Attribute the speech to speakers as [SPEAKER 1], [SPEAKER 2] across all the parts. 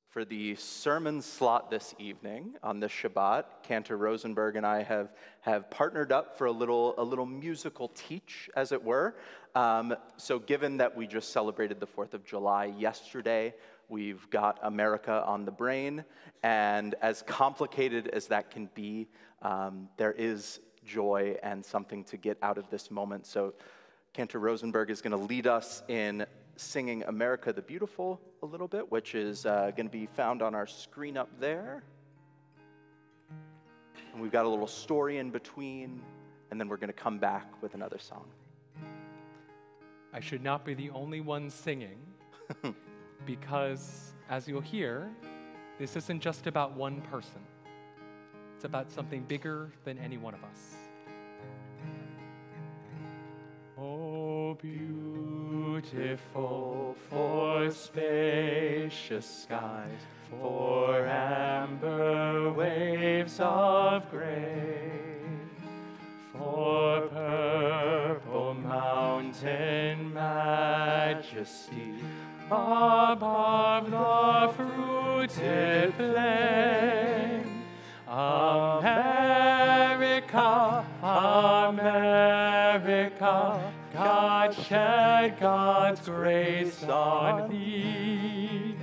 [SPEAKER 1] For the sermon slot this evening on this Shabbat, Cantor, Rosenberg, and I have partnered up for a little musical teach, as it were. So given that we just celebrated the 4th of July yesterday, we've got America on the brain, and as complicated as that can be, there is joy and something to get out of this moment. So Cantor Rosenberg is going to lead us in singing America the Beautiful a little bit, which is going to be found on our screen up there. And we've got a little story in between, and then we're going to come back with another song.
[SPEAKER 2] I should not be the only one singing, because, as you'll hear, this isn't just about one person. It's about something bigger than any one of us. Oh, beautiful for spacious skies, for amber waves of gray, for purple mountain majesty above the fruited plain. America, America, God shed God's grace on thee,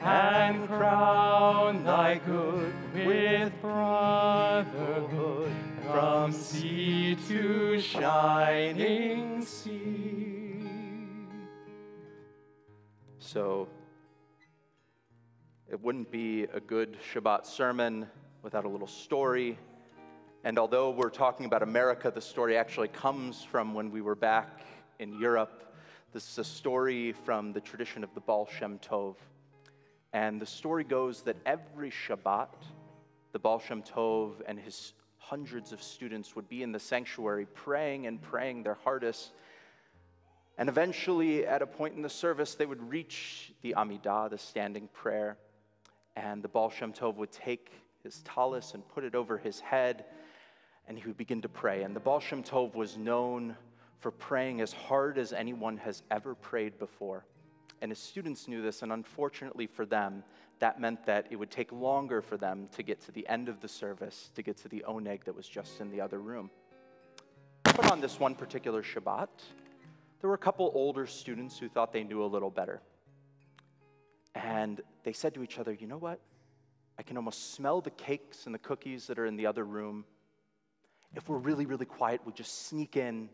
[SPEAKER 2] and crown thy good with brotherhood from sea to shining sea.
[SPEAKER 1] So it wouldn't be a good Shabbat sermon without a little story. And although we're talking about America, the story actually comes from when we were back in Europe. This is a story from the tradition of the Baal Shem Tov. And the story goes that every Shabbat, the Baal Shem Tov and his hundreds of students would be in the sanctuary praying and praying their hardest. And eventually, at a point in the service, they would reach the Amidah, the standing prayer. And the Baal Shem Tov would take his tallis and put it over his head, and he would begin to pray. And the Baal Shem Tov was known for praying as hard as anyone has ever prayed before. And his students knew this, and unfortunately for them, that meant that it would take longer for them to get to the end of the service, to get to the oneg that was just in the other room. But on this one particular Shabbat, there were a couple older students who thought they knew a little better. And they said to each other, you know what? I can almost smell the cakes and the cookies that are in the other room. If we're really, really quiet, we just sneak in.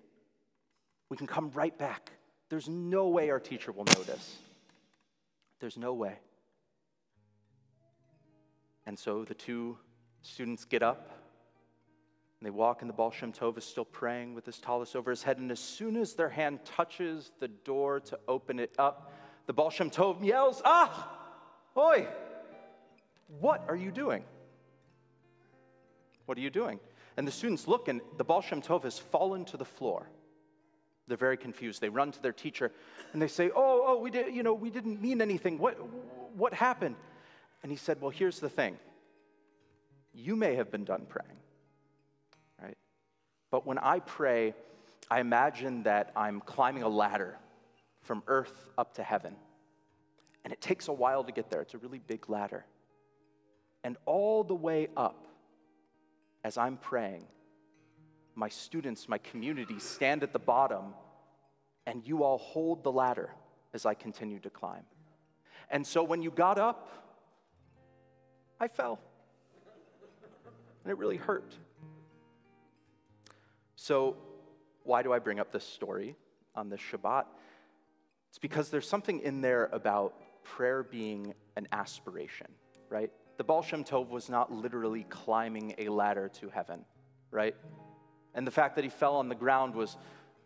[SPEAKER 1] We can come right back. There's no way our teacher will notice. There's no way. And so the two students get up, and they walk, and the Baal Shem Tov is still praying with his tallis over his head, and as soon as their hand touches the door to open it up, the Baal Shem Tov yells, "Ah! Oi! What are you doing? What are you doing?" And the students look, and the Baal Shem Tov has fallen to the floor. They're very confused. They run to their teacher, and they say, we didn't mean anything. What happened?" And he said, "Well, here's the thing. You may have been done praying, right? But when I pray, I imagine that I'm climbing a ladder from earth up to heaven. And it takes a while to get there. It's a really big ladder. And all the way up, as I'm praying, my students, my community stand at the bottom, and you all hold the ladder as I continue to climb. And so when you got up, I fell. And it really hurt. So why do I bring up this story on this Shabbat? It's because there's something in there about prayer being an aspiration, right? The Baal Shem Tov was not literally climbing a ladder to heaven, right? And the fact that he fell on the ground was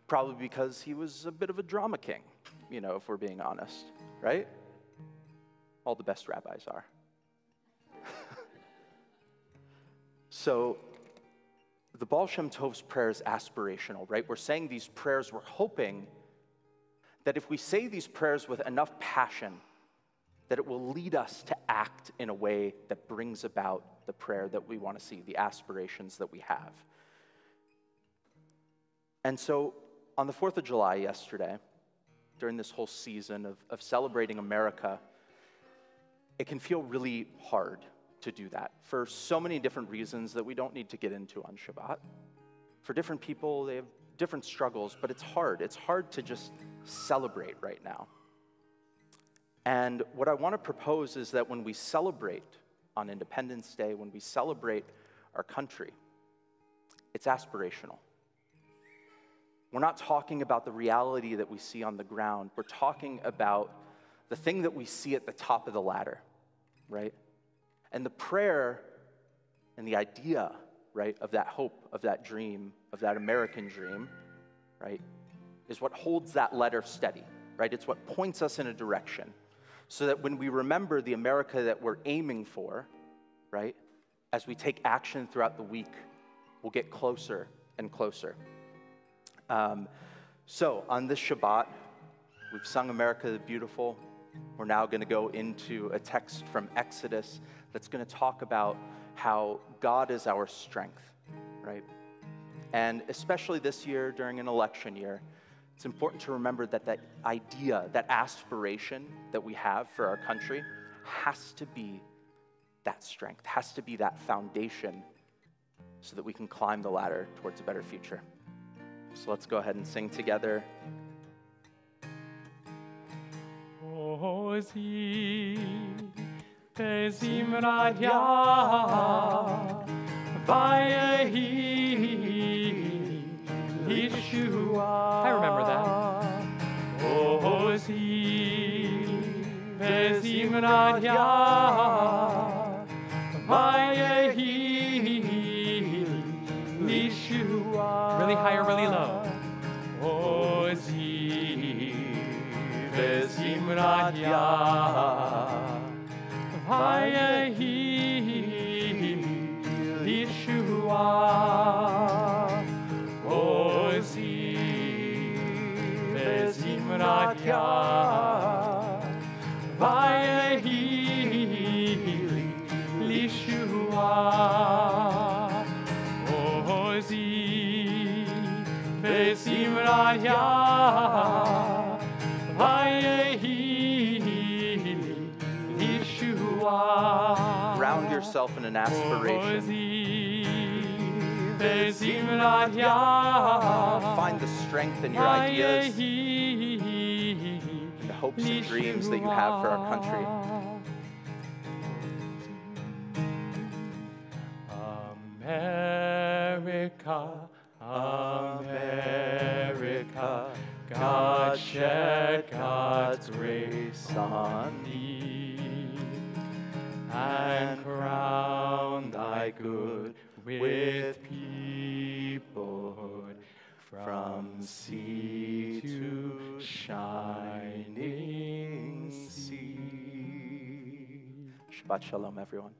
[SPEAKER 1] probably because he was a bit of a drama king, if we're being honest, right? All the best rabbis are. So the Baal Shem Tov's prayer is aspirational, right? We're saying these prayers, we're hoping that if we say these prayers with enough passion, that it will lead us to act in a way that brings about the prayer that we want to see, the aspirations that we have. And so on the 4th of July yesterday, during this whole season of celebrating America, it can feel really hard to do that for so many different reasons that we don't need to get into on Shabbat. For different people, they have different struggles, but it's hard. It's hard to just celebrate right now. And what I want to propose is that when we celebrate on Independence Day, when we celebrate our country, it's aspirational. We're not talking about the reality that we see on the ground. We're talking about the thing that we see at the top of the ladder, right? And the prayer and the idea, right, of that hope, of that dream, of that American dream, right, is what holds that ladder steady, right? It's what points us in a direction so that when we remember the America that we're aiming for, right, as we take action throughout the week, we'll get closer and closer. So on this Shabbat, we've sung America the Beautiful. We're now going to go into a text from Exodus that's going to talk about how God is our strength, right? And especially this year, during an election year, it's important to remember that that idea, that aspiration that we have for our country has to be that strength, has to be that foundation so that we can climb the ladder towards a better future. So let's go ahead and sing together.
[SPEAKER 2] Ozi bezimradya vayehi Yeshua. I remember that. Ozi bezimradya vayehi Yeshua. Really high or really low? Ozi bezimradya vayehi Yeshua. Ozi bezimradya vayehi Yeshua. Ozi bezimradya vayehi Yeshua.
[SPEAKER 1] Ground yourself in an aspiration. Find the strength in your ideas and the hopes and dreams that you have for our country.
[SPEAKER 2] America, America, God shed God's grace on thee, and crown thy good with peoplehood from sea to shining sea.
[SPEAKER 1] Shabbat Shalom, everyone.